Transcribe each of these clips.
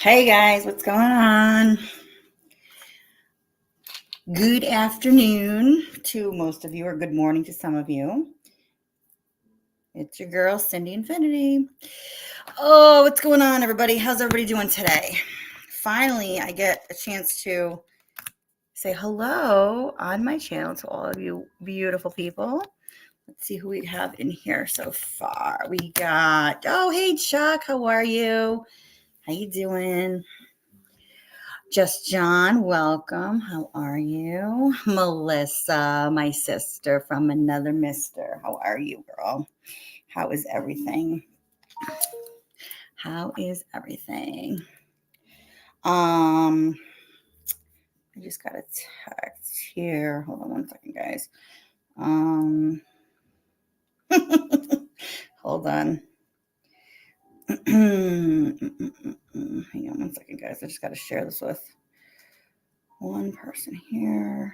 Hey guys, what's going on? Good afternoon to most of you, or good morning to some of you. It's your girl, Cindy Infinity. Oh, what's going on, everybody? How's everybody doing today? Finally, I get a chance to say hello on my channel to all of you beautiful people. Let's see who we have in here so far. We got, hey Chuck, how are you? How you doing? Just John, welcome. How are you? Melissa, my sister from another mister. How are you, girl? How is everything? How is everything? I just got a text here. Hold on one second, guys. Hold on. Hang on one second, guys. I just got to share this with one person here.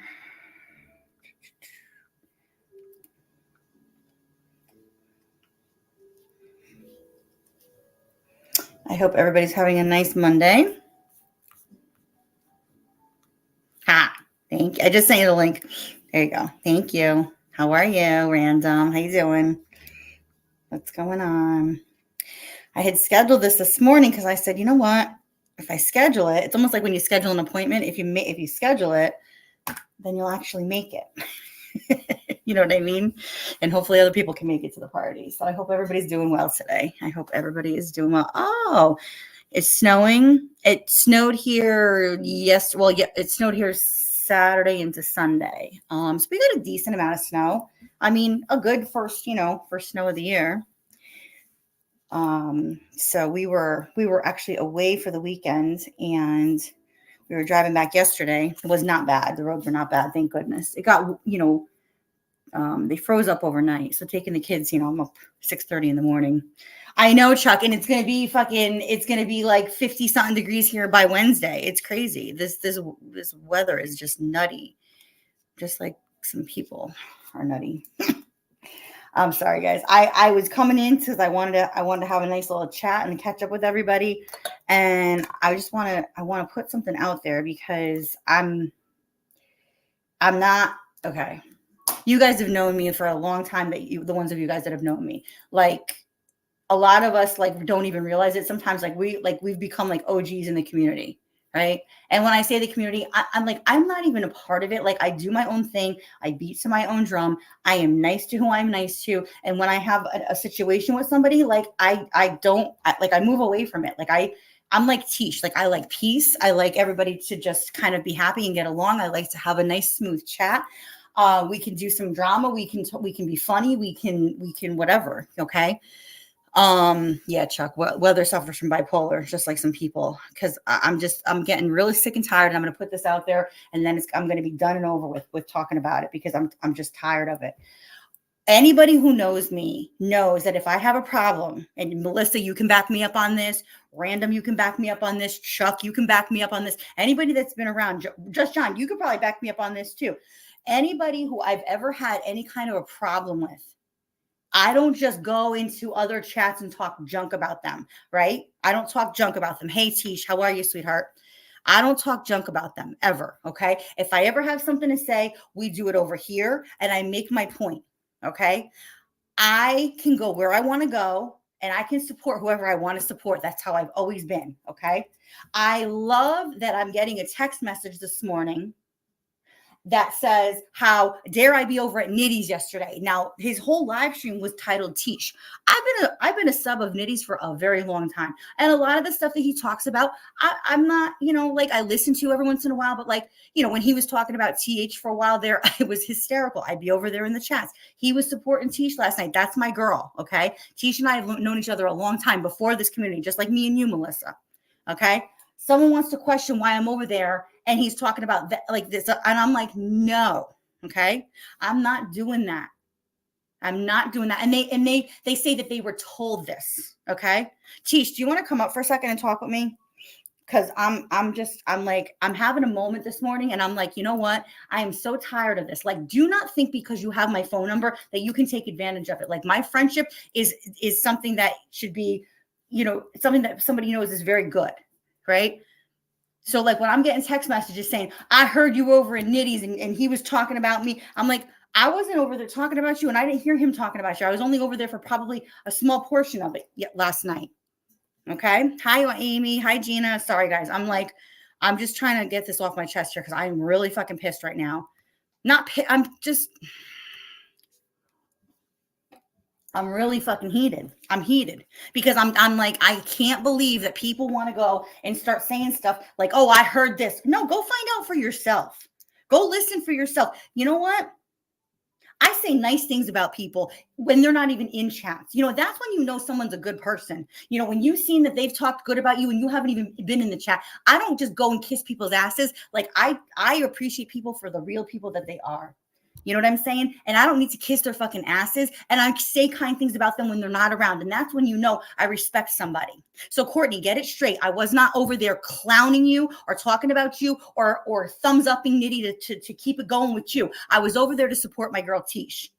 I hope everybody's having a nice Monday. Thank you. I just sent you the link. There you go. Thank you. How are you, Random? How you doing? What's going on? I had scheduled this morning because I said, you know what? If I schedule it, it's almost like when you schedule an appointment. If you schedule it, then you'll actually make it. You know what I mean? And hopefully other people can make it to the party. So I hope everybody's doing well today. I hope everybody is doing well. Oh, it's snowing. It snowed here. Yes. Well, yeah, it snowed here Saturday into Sunday. So we got a decent amount of snow. I mean, a good first snow of the year. So we were actually away for the weekend, and we were driving back yesterday. It was not bad. The roads were not bad, thank goodness. It got, they froze up overnight. So taking the kids, I'm up 6:30 in the morning. I know, Chuck, and it's gonna be like 50 something degrees here by Wednesday. It's crazy. This weather is just nutty. Just like some people are nutty. I'm sorry, guys. I was coming in because I wanted to have a nice little chat and catch up with everybody, and I want to put something out there because I'm not okay. You guys have known me for a long time, but the ones of you guys that have known me, like a lot of us, like don't even realize it sometimes. We've become like OGs in the community. Right. And when I say the community, I'm not even a part of it. Like I do my own thing. I beat to my own drum. I am nice to who I'm nice to. And when I have a situation with somebody, like I move away from it. Like I'm like Tish. Like I like peace. I like everybody to just kind of be happy and get along. I like to have a nice, smooth chat. We can do some drama. We can be funny. We can whatever. Okay. Yeah, Chuck, weather suffers from bipolar, just like some people, because I'm getting really sick and tired, and I'm going to put this out there, and then I'm going to be done and over with talking about it, because I'm just tired of it. Anybody who knows me knows that if I have a problem, and Melissa, you can back me up on this, Random, you can back me up on this, Chuck, you can back me up on this, anybody that's been around, just John, you could probably back me up on this too. Anybody who I've ever had any kind of a problem with, I don't just go into other chats and talk junk about them, right? I don't talk junk about them. Hey, Tish, how are you, sweetheart? I don't talk junk about them ever, okay? If I ever have something to say, we do it over here, and I make my point, okay? I can go where I want to go, and I can support whoever I want to support. That's how I've always been, okay? I love that I'm getting a text message this morning that says, how dare I be over at Nitty's yesterday. Now, his whole live stream was titled Tish. I've been a sub of Nitty's for a very long time. And a lot of the stuff that he talks about, I'm not, like I listen to every once in a while, but like, when he was talking about TH for a while there, it was hysterical. I'd be over there in the chats. He was supporting Tish last night. That's my girl. Okay. Tish and I have known each other a long time before this community, just like me and you, Melissa. Okay. Someone wants to question why I'm over there, and he's talking about that, like this, and I'm like, no, okay, I'm not doing that. I'm not doing that. And they say that they were told this. Okay, Tish, do you want to come up for a second and talk with me? Because I'm having a moment this morning, and I'm like, you know what? I am so tired of this. Like, do not think because you have my phone number that you can take advantage of it. Like, my friendship is something that should be, something that somebody knows is very good. right? So like when I'm getting text messages saying, I heard you over in Nitty's and he was talking about me. I'm like, I wasn't over there talking about you and I didn't hear him talking about you. I was only over there for probably a small portion of it last night. Okay. Hi, Amy. Hi, Gina. Sorry, guys. I'm just trying to get this off my chest here because I'm really fucking pissed right now. I'm really fucking heated. I'm heated because I'm like, I can't believe that people want to go and start saying stuff like, oh, I heard this. No, go find out for yourself. Go listen for yourself. You know what? I say nice things about people when they're not even in chats. That's when you know someone's a good person. When you've seen that they've talked good about you and you haven't even been in the chat. I don't just go and kiss people's asses. Like I appreciate people for the real people that they are. You know what I'm saying? And I don't need to kiss their fucking asses. And I say kind things about them when they're not around. And that's when you know I respect somebody. So Courtney, get it straight. I was not over there clowning you or talking about you or thumbs upping Nitty to keep it going with you. I was over there to support my girl Tish.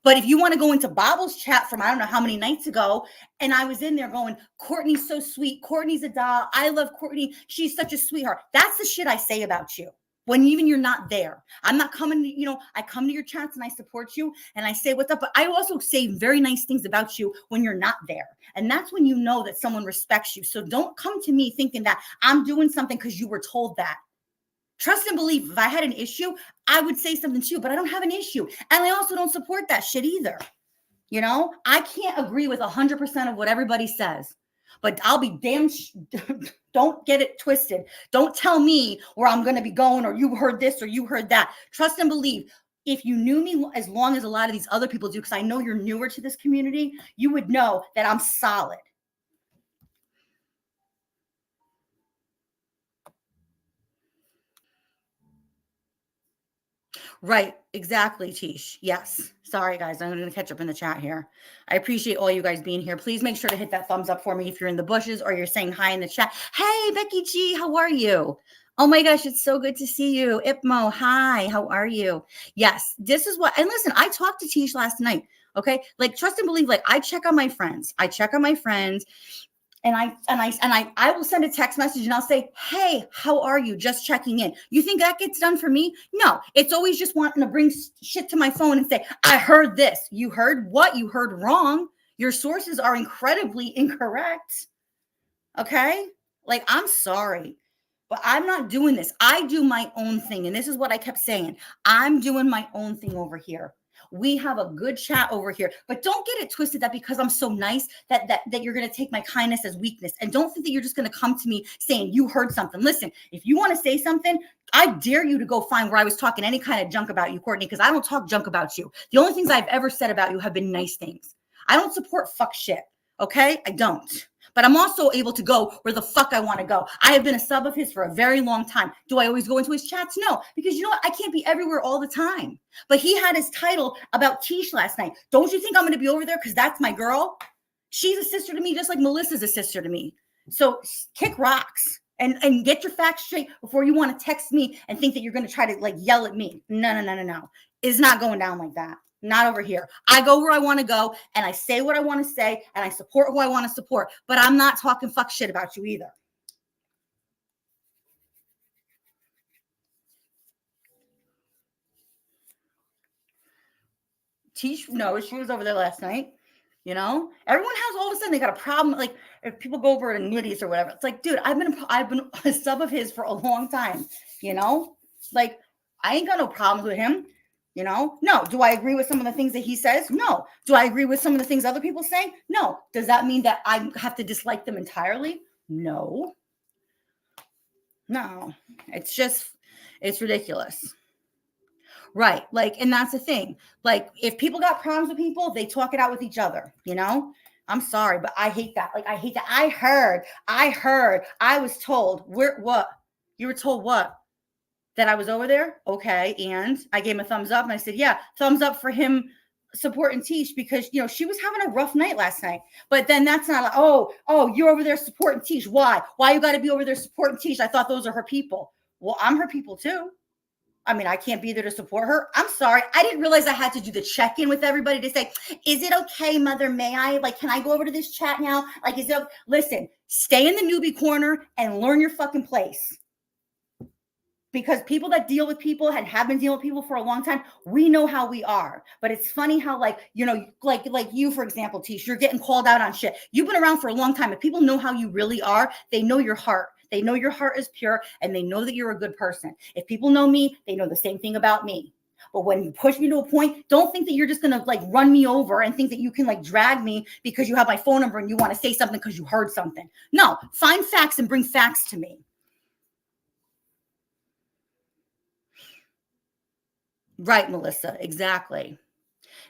But if you want to go into Bob's chat from I don't know how many nights ago, and I was in there going, Courtney's so sweet. Courtney's a doll. I love Courtney. She's such a sweetheart. That's the shit I say about you. When even you're not there. I'm not coming to, I come to your chats and I support you and I say what's up. But I also say very nice things about you when you're not there. And that's when you know that someone respects you. So don't come to me thinking that I'm doing something because you were told that. Trust and believe. If I had an issue, I would say something to you, but I don't have an issue. And I also don't support that shit either. I can't agree with 100% of what everybody says. But I'll be damn, don't get it twisted. Don't tell me where I'm going to be going or you heard this or you heard that. Trust and believe. If you knew me as long as a lot of these other people do, because I know you're newer to this community, you would know that I'm solid. Right. Exactly, Tish. Yes. Sorry, guys. I'm going to catch up in the chat here. I appreciate all you guys being here. Please make sure to hit that thumbs up for me if you're in the bushes or you're saying hi in the chat. Hey, Becky G, how are you? Oh my gosh, it's so good to see you. Ipmo, hi, how are you? Yes, this is what, and listen, I talked to Tish last night. Okay. Like, trust and believe, like, I check on my friends. And I will send a text message and I'll say, hey, how are you? Just checking in. You think that gets done for me? No, it's always just wanting to bring shit to my phone and say, I heard this. You heard what? You heard wrong. Your sources are incredibly incorrect. Okay. Like, I'm sorry, but I'm not doing this. I do my own thing. And this is what I kept saying. I'm doing my own thing over here. We have a good chat over here, but don't get it twisted that because I'm so nice that you're going to take my kindness as weakness. And don't think that you're just going to come to me saying you heard something. Listen, if you want to say something, I dare you to go find where I was talking any kind of junk about you, Courtney, because I don't talk junk about you. The only things I've ever said about you have been nice things. I don't support fuck shit. Okay. I don't. But I'm also able to go where the fuck I want to go. I have been a sub of his for a very long time. Do I always go into his chats? No, because you know what? I can't be everywhere all the time. But he had his title about Tish last night. Don't you think I'm going to be over there because that's my girl? She's a sister to me, just like Melissa's a sister to me. So kick rocks and get your facts straight before you want to text me and think that you're going to try to like yell at me. No. It's not going down like that. Not over here. I go where I want to go and I say what I want to say and I support who I want to support, but I'm not talking fuck shit about you either. Tish, no, she was over there last night. Everyone has all of a sudden they got a problem. Like if people go over to Nitty's or whatever, it's like, dude, I've been a sub of his for a long time. Like I ain't got no problems with him. No. Do I agree with some of the things that he says? No. Do I agree with some of the things other people say? No. Does that mean that I have to dislike them entirely? No. It's ridiculous. Right. Like, and that's the thing. Like, if people got problems with people, they talk it out with each other, I'm sorry, but I hate that. Like, I hate that. I heard, I was told, what? You were told what? That I was over there? Okay. And I gave him a thumbs up and I said, yeah, thumbs up for him supporting Tish because, she was having a rough night last night. But then that's not like, oh, you're over there supporting Tish. Why? Why you got to be over there supporting Tish? I thought those are her people. Well, I'm her people too. I mean, I can't be there to support her. I'm sorry. I didn't realize I had to do the check-in with everybody to say, is it okay, mother? May I? Like, can I go over to this chat now? Like, is it? Listen, stay in the newbie corner and learn your fucking place. Because people that deal with people and have been dealing with people for a long time, we know how we are. But it's funny how, like, you know, like you, for example, Tish, you're getting called out on shit. You've been around for a long time. If people know how you really are, they know your heart. They know your heart is pure, and they know that you're a good person. If people know me, they know the same thing about me. But when you push me to a point, don't think that you're just going to like run me over and think that you can like drag me because you have my phone number and you want to say something because you heard something. No, find facts and bring facts to me. Right, Melissa. Exactly.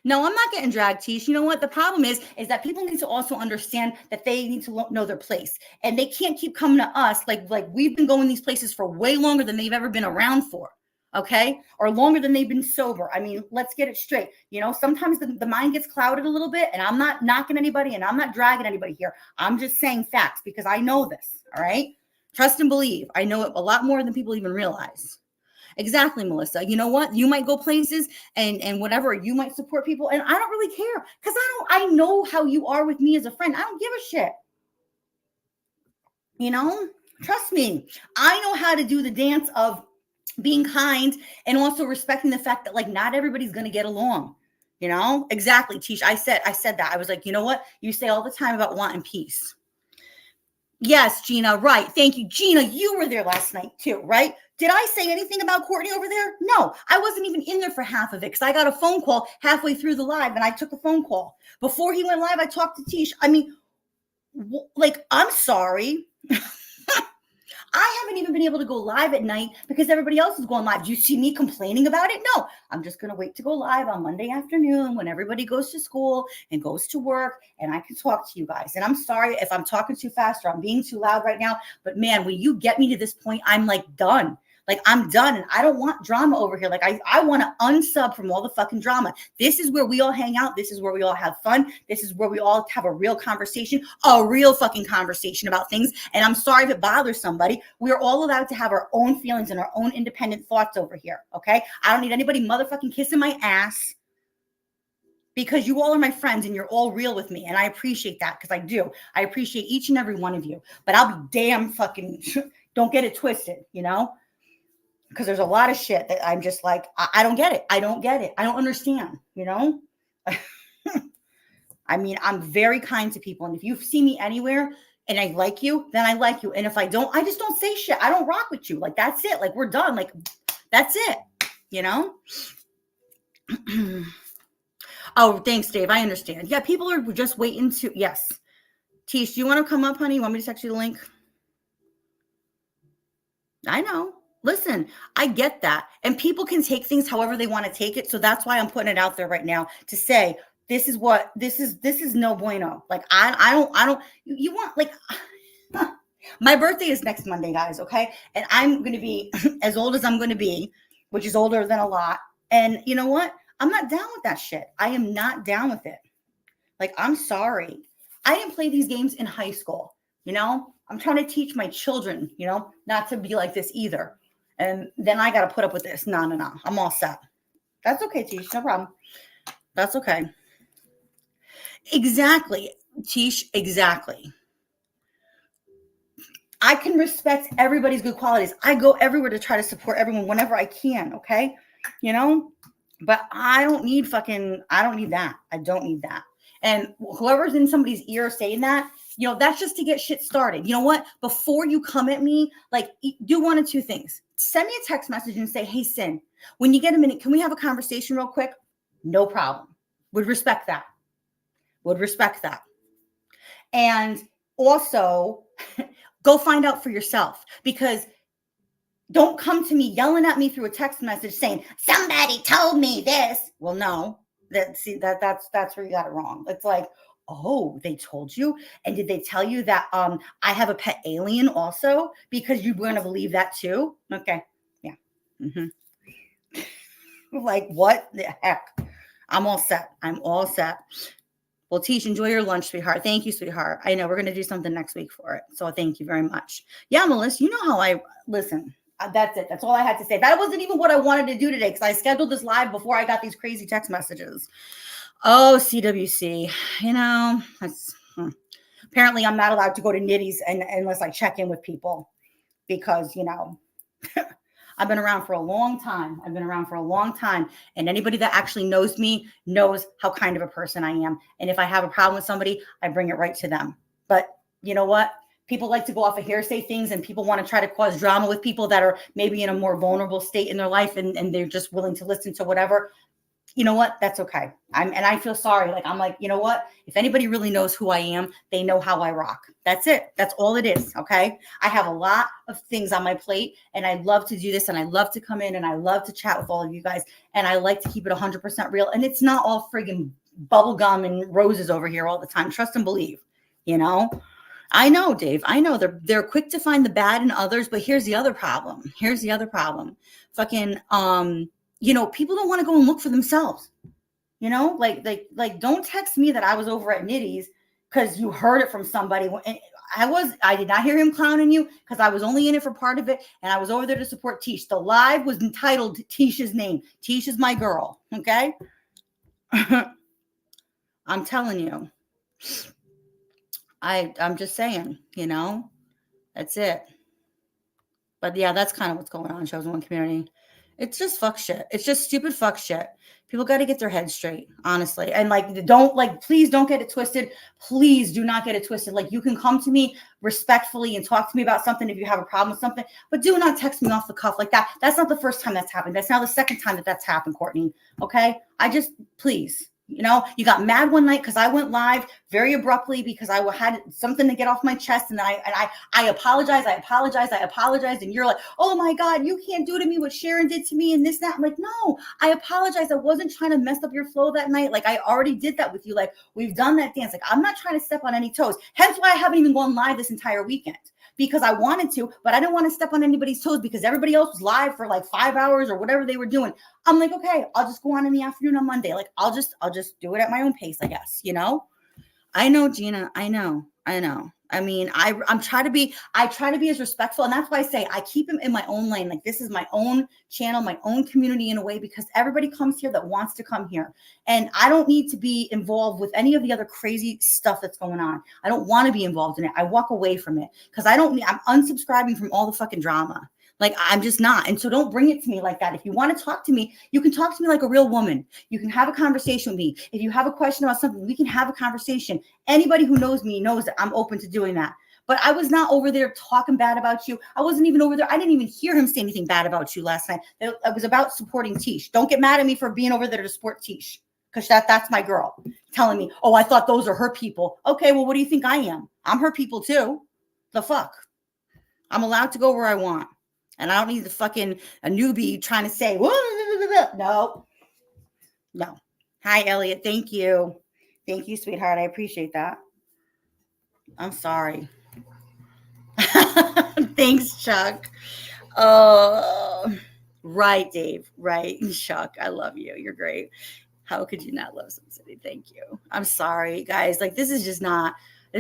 No, I'm not getting dragged, Tish. You know what? The problem is that people need to also understand that they need to know their place, and they can't keep coming to us like we've been going these places for way longer than they've ever been around for. Okay, or longer than they've been sober. I mean, let's get it straight. You know, sometimes the mind gets clouded a little bit, and I'm not knocking anybody, and I'm not dragging anybody here. I'm just saying facts because I know this. All right, trust and believe. I know it a lot more than people even realize. Exactly, Melissa. You know what? You might go places and whatever. You might support people, and I don't really care because I know how you are with me as a friend. I don't give a shit. You know, trust me. I know how to do the dance of being kind and also respecting the fact that like not everybody's gonna get along. You know, exactly, Tish. I said that. I was like, you know what? You say all the time about wanting peace. Yes, Gina, right. Thank you. Gina, you were there last night too, right? Did I say anything about Courtney over there? No, I wasn't even in there for half of it because I got a phone call halfway through the live and I took a phone call. Before he went live, I talked to Tish. I mean, like, I'm sorry. I haven't even been able to go live at night because everybody else is going live. Do you see me complaining about it? No, I'm just going to wait to go live on Monday afternoon when everybody goes to school and goes to work and I can talk to you guys. And I'm sorry if I'm talking too fast or I'm being too loud right now, but man, when you get me to this point, I'm like done. Like I'm done and I don't want drama over here. Like I want to unsub from all the fucking drama. This is where we all hang out. This is where we all have fun. This is where we all have a real conversation, a real fucking conversation about things. And I'm sorry if it bothers somebody. We're all allowed to have our own feelings and our own independent thoughts over here. Okay. I don't need anybody motherfucking kissing my ass because you all are my friends and you're all real with me. And I appreciate that because I do. I appreciate each and every one of you, but I'll be damn fucking, don't get it twisted, you know? Because there's a lot of shit that I'm just like, I don't get it. I don't get it. I don't understand, you know? I mean, I'm very kind to people. And if you see me anywhere and I like you, then I like you. And if I don't, I just don't say shit. I don't rock with you. Like, that's it. Like, we're done. Like, that's it, you know? Oh, thanks, Dave. I understand. Yeah, people are just waiting to, yes. Tish, do you want to come up, honey? You want me to text you the link? I know. Listen, I get that. And people can take things however they want to take it. So that's why I'm putting it out there right now to say, this is no bueno. Like, I don't, you want like, my birthday is next Monday, guys. Okay. And I'm going to be as old as I'm going to be, which is older than a lot. And you know what? I'm not down with that shit. I am not down with it. Like, I'm sorry. I didn't play these games in high school. You know, I'm trying to teach my children, you know, not to be like this either. And then I got to put up with this. No. I'm all set. That's okay, Tish. No problem. That's okay. Exactly, Tish. Exactly. I can respect everybody's good qualities. I go everywhere to try to support everyone whenever I can. Okay. You know, but I don't need that. I don't need that. And whoever's in somebody's ear saying that, you know, that's just to get shit started. You know what? Before you come at me, like, do one of two things. Send me a text message and say, hey, Sin, when you get a minute, can we have a conversation real quick? No problem. Would respect that. And also go find out for yourself, because don't come to me yelling at me through a text message saying, somebody told me this. Well, no, that's where you got it wrong. It's like, oh, they told you? And did they tell you that I have a pet alien also? Because you're going to believe that too? Okay. Yeah. Mm-hmm. Like, what the heck? I'm all set. Well, Tish, enjoy your lunch, sweetheart. Thank you, sweetheart. I know we're going to do something next week for it. So thank you very much. Yeah, Melissa, you know how I listen. That's it. That's all I had to say. That wasn't even what I wanted to do today because I scheduled this live before I got these crazy text messages. Oh, CWC, apparently I'm not allowed to go to Nitty's unless I check in with people because, I've been around for a long time. And anybody that actually knows me knows how kind of a person I am. And if I have a problem with somebody, I bring it right to them. But you know what? People like to go off of hearsay things and people want to try to cause drama with people that are maybe in a more vulnerable state in their life and they're just willing to listen to whatever. You know what? That's okay. And I feel sorry. I'm like, you know what? If anybody really knows who I am, they know how I rock. That's it. That's all it is. Okay. I have a lot of things on my plate and I love to do this and I love to come in and I love to chat with all of you guys. And I like to keep it 100% real. And it's not all friggin' bubblegum and roses over here all the time. Trust and believe, I know, Dave. I know they're quick to find the bad in others, but here's the other problem. Fucking, people don't want to go and look for themselves. Don't text me that I was over at Nitty's because you heard it from somebody. I did not hear him clowning you because I was only in it for part of it. And I was over there to support Tish. The live was entitled to Tish's name. Tish is my girl. Okay. I'm telling you, I'm just saying, that's it. But yeah, that's kind of what's going on in Chosen One community. It's just fuck shit. It's just stupid fuck shit. People got to get their heads straight, honestly. And please don't get it twisted. Please do not get it twisted. You can come to me respectfully and talk to me about something if you have a problem with something, but do not text me off the cuff like that. That's not the first time that's happened. That's now the second time that's happened, Courtney. Okay. Please. You got mad one night because I went live very abruptly because I had something to get off my chest. And then I apologized. And you're like, oh my God, you can't do to me what Sharon did to me and this, that. I'm like, no, I apologize. I wasn't trying to mess up your flow that night. I already did that with you. We've done that dance. I'm not trying to step on any toes. Hence why I haven't even gone live this entire weekend. Because I wanted to, but I didn't want to step on anybody's toes because everybody else was live for 5 hours or whatever they were doing. I'm like, okay, I'll just go on in the afternoon on Monday. I'll just do it at my own pace, I guess, I know, Gina. I know. I mean, I try to be as respectful. And that's why I say I keep him in my own lane. This is my own channel, my own community in a way, because everybody comes here that wants to come here. And I don't need to be involved with any of the other crazy stuff that's going on. I don't want to be involved in it. I walk away from it because I'm unsubscribing from all the fucking drama. I'm just not. And so don't bring it to me like that. If you want to talk to me, you can talk to me like a real woman. You can have a conversation with me. If you have a question about something, we can have a conversation. Anybody who knows me knows that I'm open to doing that. But I was not over there talking bad about you. I wasn't even over there. I didn't even hear him say anything bad about you last night. It was about supporting Tish. Don't get mad at me for being over there to support Tish. Because that's my girl telling me, oh, I thought those are her people. Okay, well, what do you think I am? I'm her people too. The fuck? I'm allowed to go where I want. And I don't need a newbie trying to say, no. Hi, Elliot. Thank you. Thank you, sweetheart. I appreciate that. I'm sorry. Thanks, Chuck. Right, Dave. Right. Chuck, I love you. You're great. How could you not love Sim City? Thank you. I'm sorry, guys. This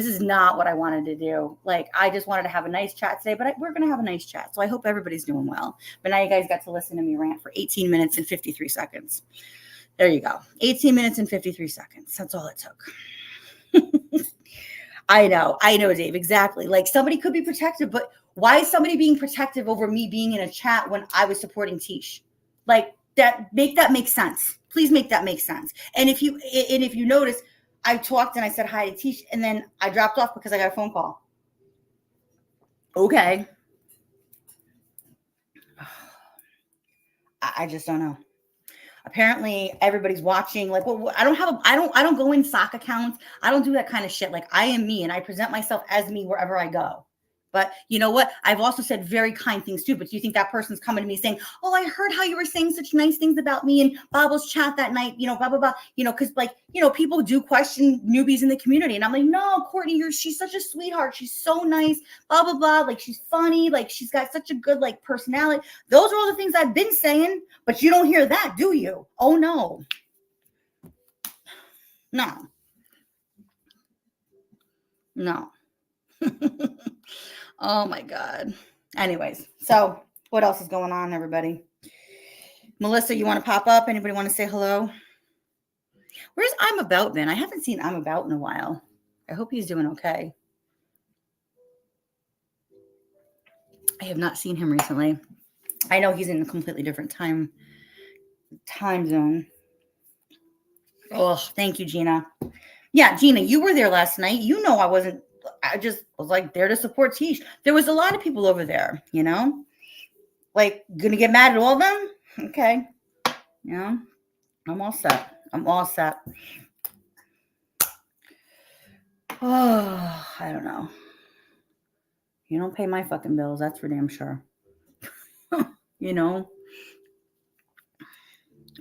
is not what I wanted to do. I just wanted to have a nice chat today, but we're going to have a nice chat. So I hope everybody's doing well. But now you guys got to listen to me rant for 18 minutes and 53 seconds. There you go. 18 minutes and 53 seconds. That's all it took. I know, Dave. Exactly. Somebody could be protective, but why is somebody being protective over me being in a chat when I was supporting Tish? Make that make sense. Please make that make sense. And if you notice, I talked and I said hi to Tish, and then I dropped off because I got a phone call. Okay. I just don't know. Apparently everybody's watching. I don't go in sock accounts. I don't do that kind of shit. I am me and I present myself as me wherever I go. But you know what? I've also said very kind things too. But do you think that person's coming to me saying, oh, I heard how you were saying such nice things about me in Bob's chat that night, blah, blah, blah, because people do question newbies in the community. And I'm like, no, Courtney, she's such a sweetheart. She's so nice, blah, blah, blah. She's funny. She's got such a good, personality. Those are all the things I've been saying, but you don't hear that, do you? Oh, no. No. Oh my God. Anyways, so What else is going on, everybody? Melissa, you want to pop up? Anybody want to say hello? Where's I'm About been? I haven't seen I'm About in a while. I hope he's doing okay. I have not seen him recently. I know he's in a completely different time zone. Oh, thank you, Gina. Yeah, Gina, you were there last night. You know I just was like there to support Tish. There was a lot of people over there, you know? Like, gonna get mad at all of them? Okay. Yeah. I'm all set. Oh, I don't know. You don't pay my fucking bills, that's for damn sure. You know?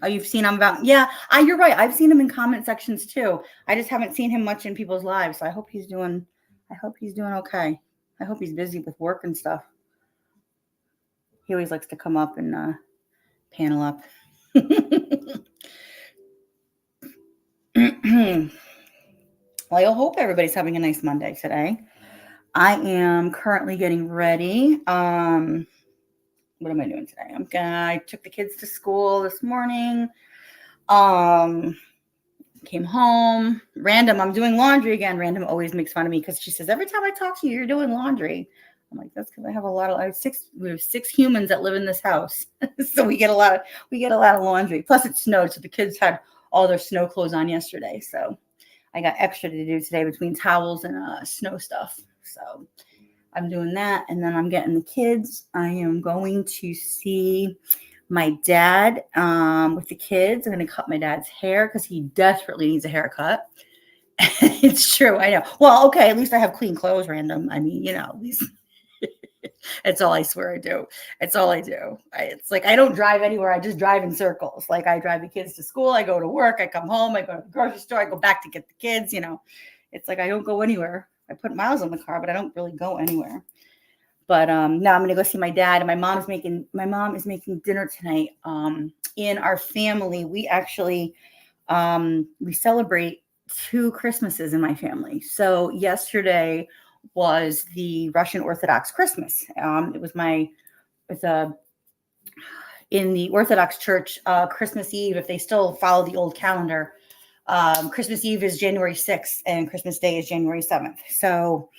Oh, you've seen him about, yeah, you're right. I've seen him in comment sections too. I just haven't seen him much in people's lives. So I hope he's doing okay. I hope he's busy with work and stuff. He always likes to come up and panel up. Well, I hope everybody's having a nice Monday today. I am currently getting ready. What am I doing today? I took the kids to school this morning. Came home. Random, I'm doing laundry again. Random always makes fun of me because she says, every time I talk to you, you're doing laundry. I'm like, that's because I have we have 6 humans that live in this house. So we get a lot of laundry. Plus it snowed. So the kids had all their snow clothes on yesterday. So I got extra to do today between towels and snow stuff. So I'm doing that. And then I'm getting the kids. I am going to see my dad with the kids. I'm going to cut my dad's hair because he desperately needs a haircut. It's true. I know. Well, okay. At least I have clean clothes, Random. I mean, at least it's all I swear I do. It's all I do. It's like, I don't drive anywhere. I just drive in circles. Like I drive the kids to school. I go to work. I come home. I go to the grocery store. I go back to get the kids. It's like, I don't go anywhere. I put miles on the car, but I don't really go anywhere. But now I'm going to go see my dad, and my mom is making dinner tonight. In our family, we actually, we celebrate 2 Christmases in my family. So yesterday was the Russian Orthodox Christmas. It was in the Orthodox Church, Christmas Eve, if they still follow the old calendar, Christmas Eve is January 6th and Christmas Day is January 7th. So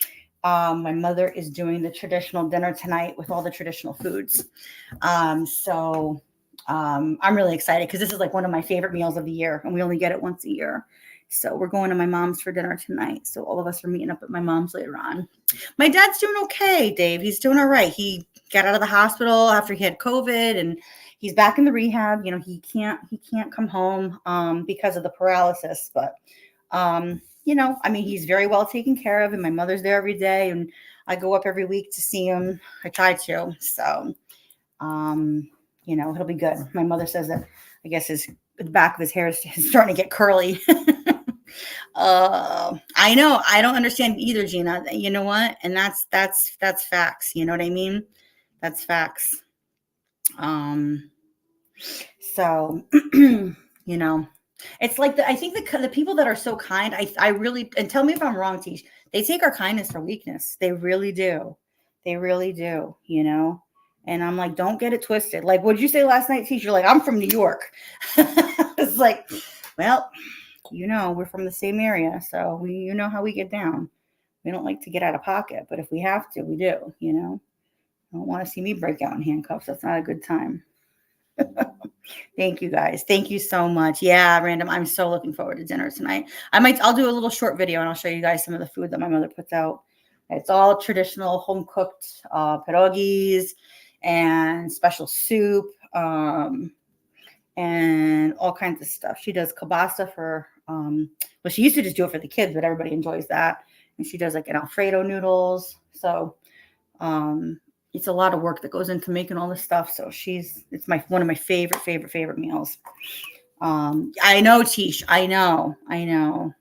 my mother is doing the traditional dinner tonight with all the traditional foods. So I'm really excited because this is like one of my favorite meals of the year, and we only get it once a year. So we're going to my mom's for dinner tonight. So all of us are meeting up at my mom's later on. My dad's doing okay, Dave. He's doing all right. He got out of the hospital after he had COVID, and he's back in the rehab. He can't come home because of the paralysis, but he's very well taken care of, and my mother's there every day, and I go up every week to see him. I try to. So, he'll be good. My mother says that I guess the back of his hair is starting to get curly. I know. I don't understand either, Gina. You know what? And that's facts. You know what I mean? That's facts. So, it's like I think the people that are so kind, I really, and tell me if I'm wrong, Tish, they take our kindness for weakness. They really do. They really do, And I'm like, don't get it twisted. Like, what did you say last night, Tish? You're like, I'm from New York. It's like, well, we're from the same area. So you know how we get down. We don't like to get out of pocket, but if we have to, we do, I don't want to see me break out in handcuffs. That's not a good time. Thank you guys. Thank you so much. Yeah, Random. I'm so looking forward to dinner tonight. I'll do a little short video and I'll show you guys some of the food that my mother puts out. It's all traditional home cooked pierogies and special soup and all kinds of stuff. She does kielbasa for, she used to just do it for the kids, but everybody enjoys that. And she does like an Alfredo noodles. So, it's a lot of work that goes into making all this stuff. So it's one of my favorite meals. I know, Tish. I know.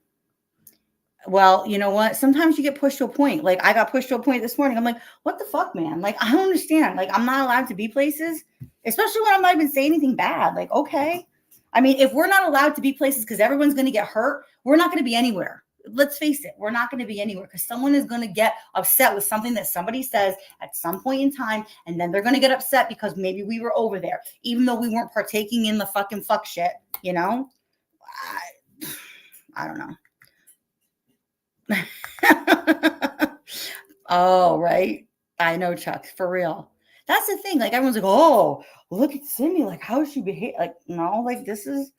Well, you know what? Sometimes you get pushed to a point. Like I got pushed to a point this morning. I'm like, what the fuck, man? Like, I don't understand. Like, I'm not allowed to be places, especially when I'm not even saying anything bad. Like, okay. I mean, if we're not allowed to be places because everyone's going to get hurt, we're not going to be anywhere. let's face it, we're not going to be anywhere because someone is going to get upset with something that somebody says at some point in time. And then they're going to get upset because maybe we were over there, even though we weren't partaking in the fucking fuck shit, you know? I don't know. Oh, right. I know, Chuck, for real. That's the thing. Like everyone's like, oh, look at Cindy. Like, how does she behave? Like, no, like this is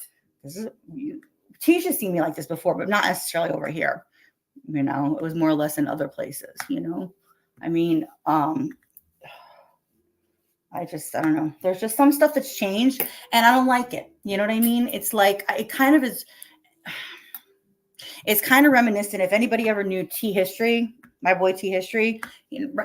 Tisha's seen me like this before, but not necessarily over here. You know, it was more or less in other places, you know. I mean, I don't know. There's just some stuff that's changed and I don't like it. You know what I mean? It's like, it kind of is, it's kind of reminiscent. If anybody ever knew T History, my boy T History,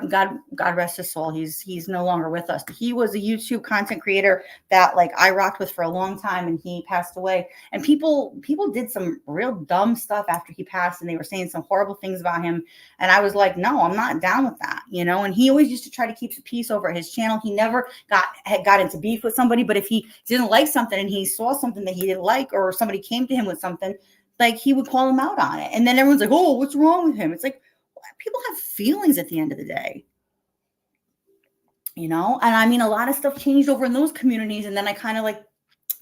God rest his soul. He's no longer with us. He was a YouTube content creator that like I rocked with for a long time, and he passed away. And people did some real dumb stuff after he passed, and they were saying some horrible things about him. And I was like, no, I'm not down with that, you know. And he always used to try to keep the peace over his channel. He never got into beef with somebody, but if he didn't like something and he saw something that he didn't like, or somebody came to him with something, like he would call him out on it. And then everyone's like, oh, what's wrong with him? It's like, people have feelings at the end of the day, you know? And I mean, a lot of stuff changed over in those communities. And then I kind of like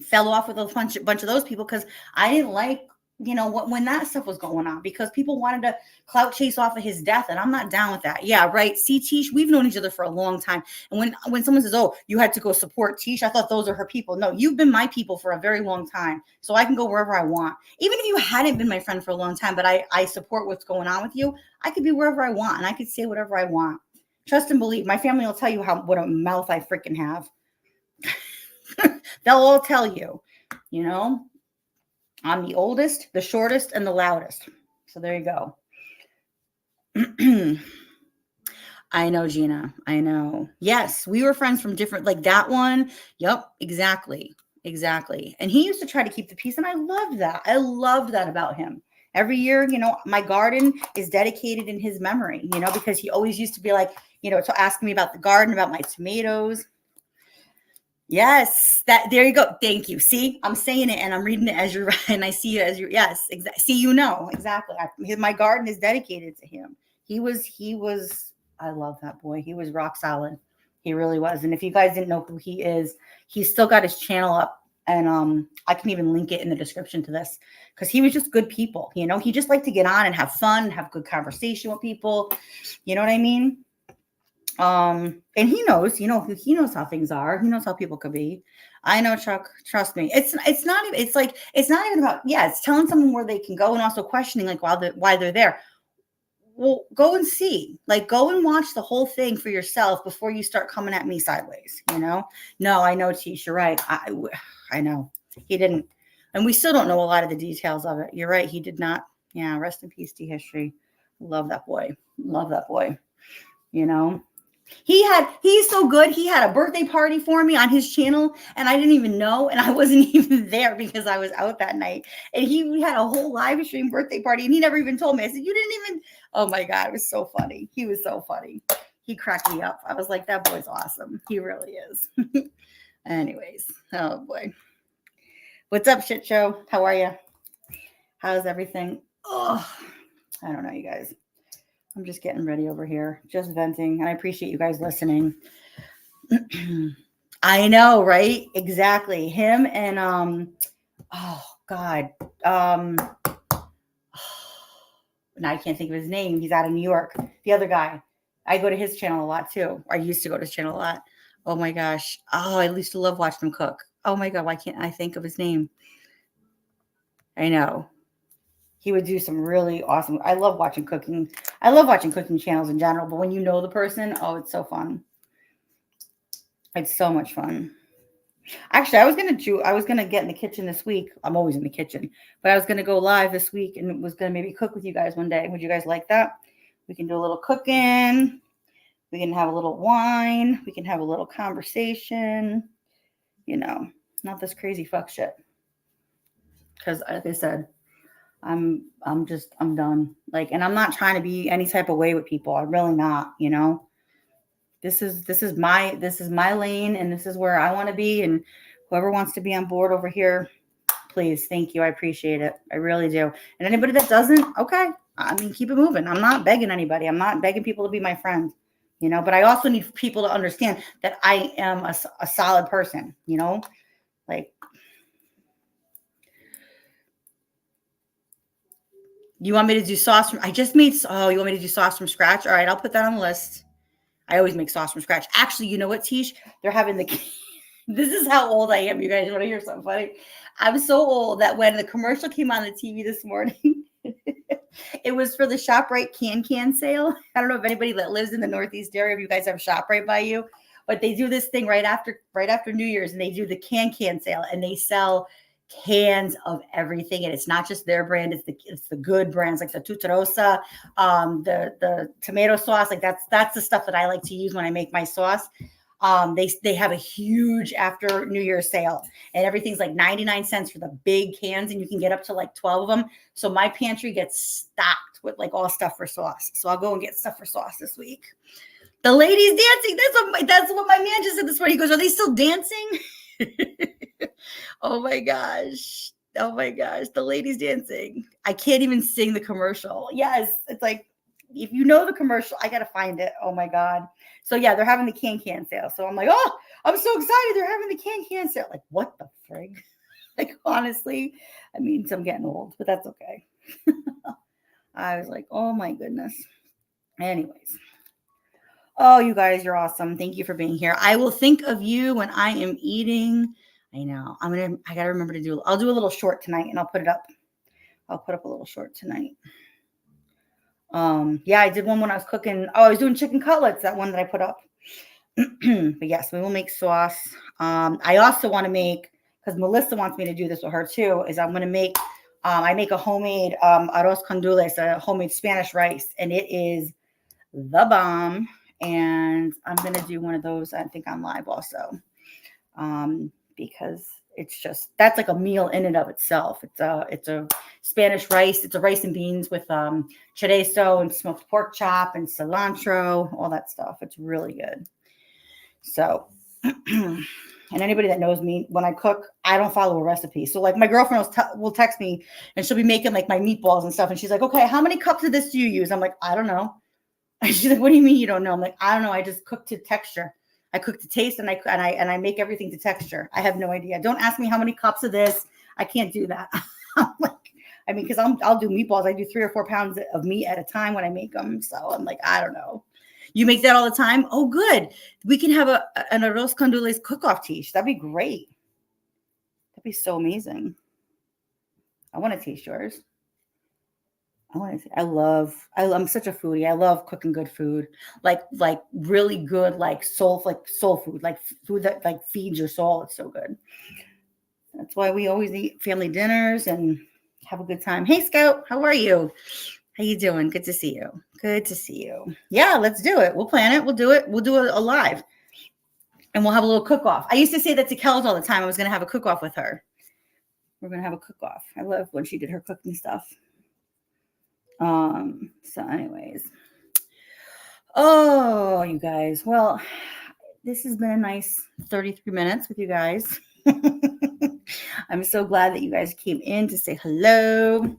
fell off with a bunch of those people because I didn't like, you know, when that stuff was going on, because people wanted to clout chase off of his death. And I'm not down with that. Yeah, right. See, Tish, we've known each other for a long time. And when someone says, oh, you had to go support Tish, I thought those are her people. No, you've been my people for a very long time. So I can go wherever I want. Even if you hadn't been my friend for a long time, but I support what's going on with you, I could be wherever I want and I could say whatever I want. Trust and believe. My family will tell you what a mouth I freaking have. They'll all tell you, you know. I'm the oldest, the shortest, and the loudest. So there you go. I know, Gina. I know. Yes, we were friends from different, like that one. Yep, exactly. Exactly. And he used to try to keep the peace. And I loved that. I loved that about him. Every year, you know, my garden is dedicated in his memory, you know, because he always used to be like, you know, to ask me about the garden, about my tomatoes. Yes, there you go. Thank you. See, I'm saying it and I'm reading it as you're and I see you as you're. Yes, exactly. See, you know exactly. My garden is dedicated to him. He was. I love that boy. He was rock solid. He really was. And if you guys didn't know who he is, he's still got his channel up, and I can even link it in the description to this because he was just good people. You know, he just liked to get on and have fun, have good conversation with people. You know what I mean? And he knows, you know, he knows how things are. He knows how people could be. I know, Chuck, trust me. It's not even, it's not even about, yeah, it's telling someone where they can go and also questioning like why they're there. Well, go and see, like, go and watch the whole thing for yourself before you start coming at me sideways, you know? No, I know, Tish, you're right. I know he didn't. And we still don't know a lot of the details of it. You're right. He did not. Yeah. Rest in peace, T History. Love that boy. Love that boy. You know? He's so good. He had a birthday party for me on his channel and I didn't even know. And I wasn't even there because I was out that night. And we had a whole live stream birthday party and he never even told me. I said, you didn't even, oh my God, it was so funny. He was so funny. He cracked me up. I was like, that boy's awesome. He really is. Anyways, oh boy. What's up, shit show? How are you? How's everything? Oh, I don't know, you guys. I'm just getting ready over here, just venting. And I appreciate you guys listening. I know, right? Exactly. Him and, oh God. Now I can't think of his name. He's out of New York. The other guy. I go to his channel a lot too. I used to go to his channel a lot. Oh my gosh. Oh, I used to love watching him cook. Oh my God. Why can't I think of his name? I know. He would do some really awesome. I love watching cooking. I love watching cooking channels in general, but when you know the person, oh, it's so fun. It's so much fun. Actually, I was gonna get in the kitchen this week. I'm always in the kitchen, but I was gonna go live this week and was gonna maybe cook with you guys one day. Would you guys like that? We can do a little cooking. We can have a little wine. We can have a little conversation. You know, not this crazy fuck shit. Because like I said, I'm done. Like, and I'm not trying to be any type of way with people. I'm really not, you know. This is my lane and this is where I want to be. And whoever wants to be on board over here, Please. Thank you. I appreciate it. I really do. And anybody that doesn't, okay. I mean, keep it moving. I'm not begging anybody. I'm not begging people to be my friend, but I also need people to understand that I am a solid person, like, you want me to do sauce from, you want me to do sauce from scratch? All right. I'll put that on the list. I always make sauce from scratch. Actually, you know what, Tish? They're having this is how old I am. You guys want to hear something funny? I'm so old that when the commercial came on the TV this morning, it was for the ShopRite can sale. I don't know if anybody that lives in the Northeast area, if you guys have ShopRite by you, but they do this thing right after New Year's, and they do the can sale, and they sell cans of everything, and it's not just their brand, it's the good brands like the Tutarosa, the tomato sauce, like that's the stuff that I like to use when I make my sauce. They have a huge after New Year's sale, and everything's like 99 cents for the big cans, and you can get up to like 12 of them. So my pantry gets stocked with like all stuff for sauce. So I'll go and get stuff for sauce this week. The ladies dancing. That's what my man just said this morning. He goes, "Are they still dancing?" Oh my gosh. Oh my gosh. The ladies dancing. I can't even sing the commercial. Yes. It's like, if you know the commercial, I got to find it. Oh my God. So yeah, they're having the can sale. So I'm like, oh, I'm so excited. They're having the can sale. Like, what the frig? Like, honestly, I mean, I'm getting old, but that's okay. I was like, oh my goodness. Anyways. Oh, you guys, you're awesome. Thank you for being here. I will think of you when I am eating. I know. I got to remember I'll do a little short tonight, and I'll put it up. I'll put up a little short tonight. Yeah, I did one when I was cooking. Oh, I was doing chicken cutlets, that one that I put up. But yes, we will make sauce. I also want to make, because Melissa wants me to do this with her too, is I'm going to make, I make a homemade arroz con dulce, a homemade Spanish rice, and it is the bomb. And I'm going to do one of those, I think, on live also, because that's like a meal in and of itself. It's a Spanish rice. It's a rice and beans with chorizo and smoked pork chop and cilantro, all that stuff. It's really good. So, and anybody that knows me, when I cook, I don't follow a recipe. So like my girlfriend will text me, and she'll be making like my meatballs and stuff. And she's like, okay, how many cups of this do you use? I'm like, I don't know. And she's like, what do you mean you don't know? I'm like, I don't know. I just cook to texture. I cook to taste, and I make everything to texture. I have no idea. Don't ask me how many cups of this. I can't do that. Because I'll do meatballs. I do 3 or 4 pounds of meat at a time when I make them. So I'm like, I don't know. You make that all the time? Oh, good. We can have an arroz con dulce cook-off, Tish. That'd be great. That'd be so amazing. I want to taste yours. I'm such a foodie. I love cooking good food, like really good, like soul food, like food that like feeds your soul. It's so good. That's why we always eat family dinners and have a good time. Hey, Scout, how are you? How you doing? Good to see you. Good to see you. Yeah, let's do it. We'll plan it. We'll do it. We'll do it live, and we'll have a little cook-off. I used to say that to Kells all the time. I was going to have a cook-off with her. We're going to have a cook-off. I love when she did her cooking stuff. So anyways, oh, you guys, well, this has been a nice 33 minutes with you guys. I'm so glad that you guys came in to say hello.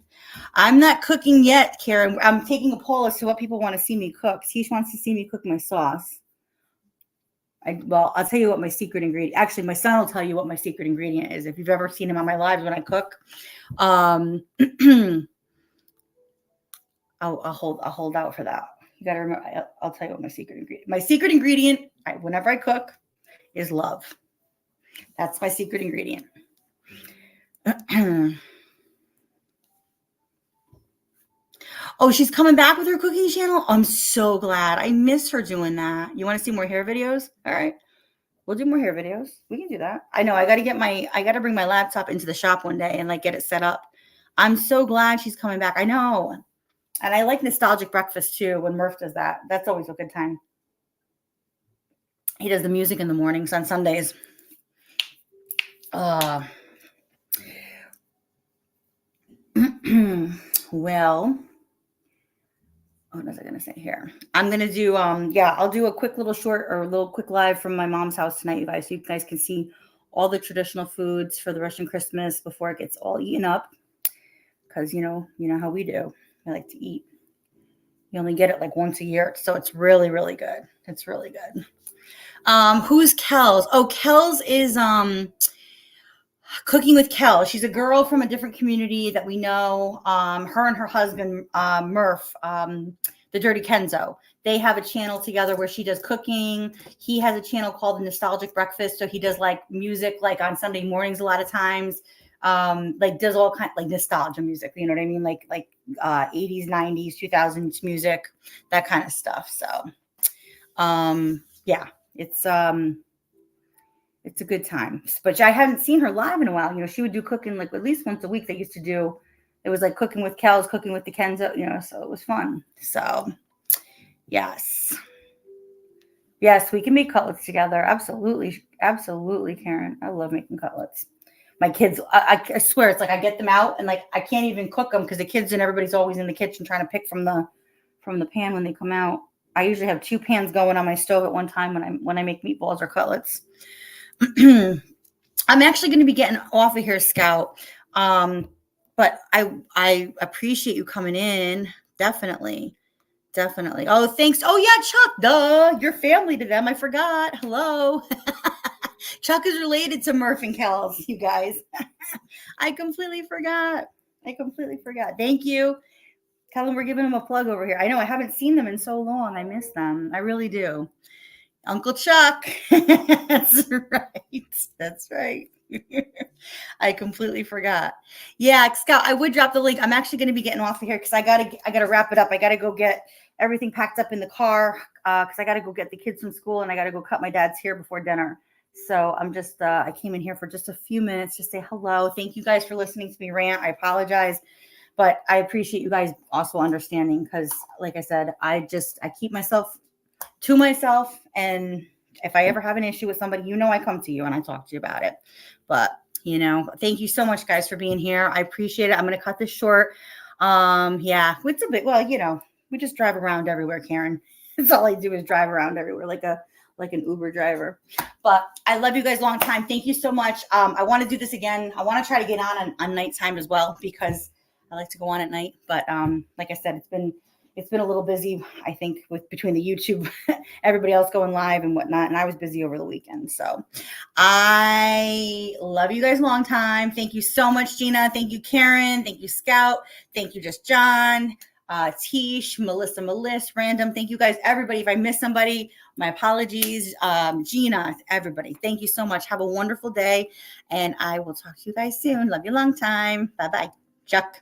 I'm not cooking yet, Karen. I'm taking a poll as to what people want to see me cook. Tish wants to see me cook my sauce. I'll tell you what my secret ingredient. Actually, my son will tell you what my secret ingredient is. If you've ever seen him on my lives when I cook, I'll hold out for that. You got to remember, I'll tell you what my secret ingredient. My secret ingredient, whenever I cook, is love. That's my secret ingredient. Oh, she's coming back with her cooking channel? I'm so glad. I miss her doing that. You want to see more hair videos? All right. We'll do more hair videos. We can do that. I know. I got to bring my laptop into the shop one day and like get it set up. I'm so glad she's coming back. I know. And I like Nostalgic Breakfast too when Murph does that. That's always a good time. He does the music in the mornings on Sundays. Well, what was I going to say here? I'm going to do, I'll do a quick little short or a little quick live from my mom's house tonight, you guys, so you guys can see all the traditional foods for the Russian Christmas before it gets all eaten up. Because, you know how we do. I like to eat. You only get it like once a year. So it's really, really good. It's really good. Who's Kels? Oh, Kels is Cooking with Kel. She's a girl from a different community that we know. Her and her husband, Murph, the Dirty Kenzo. They have a channel together where she does cooking. He has a channel called The Nostalgic Breakfast. So he does like music, like on Sunday mornings a lot of times. Like does all kind like nostalgia music. You know what I mean? Like 80s, 90s, 2000s music, that kind of stuff. So yeah, it's a good time. But I haven't seen her live in a while. You know, she would do cooking like at least once a week. They used to do, it was like cooking with Kel's, cooking with the Kenzo, you know, so it was fun. So yes. Yes, we can make cutlets together. Absolutely. Absolutely, Karen. I love making cutlets. My kids, I swear, it's like I get them out and like I can't even cook them because the kids and everybody's always in the kitchen trying to pick from the pan when they come out. I usually have 2 pans going on my stove at one time when I make meatballs or cutlets. I'm actually going to be getting off of here, Scout. But I appreciate you coming in. Definitely. Oh, thanks. Oh yeah, Chuck. Duh. You're family to them. I forgot. Hello. Chuck is related to Murph and Kells, you guys. I completely forgot. Thank you. Kellen, we're giving them a plug over here. I know I haven't seen them in so long. I miss them. I really do. Uncle Chuck. That's right. I completely forgot. Yeah, Scout, I would drop the link. I'm actually going to be getting off of here because I gotta wrap it up. I gotta go get everything packed up in the car because I gotta go get the kids from school and I gotta go cut my dad's hair before dinner. So I'm just I came in here for just a few minutes to say hello. Thank you guys for listening to me rant. I apologize, but I appreciate you guys also understanding because, like I said, I keep myself to myself, and if I ever have an issue with somebody, you know, I come to you and I talk to you about it. But you know, thank you so much, guys, for being here. I appreciate it. I'm going to cut this short. Yeah, it's a bit, well, you know, we just drive around everywhere, Karen. That's all I do is drive around everywhere like an Uber driver. But I love you guys long time. Thank you so much. I want to do this again. I want to try to get on nighttime as well because I like to go on at night. But like I said, it's been a little busy, I think, with between the YouTube, everybody else going live and whatnot. And I was busy over the weekend. So I love you guys long time. Thank you so much, Gina. Thank you, Karen. Thank you, Scout. Thank you, Just John, Tish, Melissa, Random. Thank you guys, everybody. If I miss somebody, my apologies. Gina, everybody. Thank you so much. Have a wonderful day. And I will talk to you guys soon. Love you long time. Bye-bye. Chuck.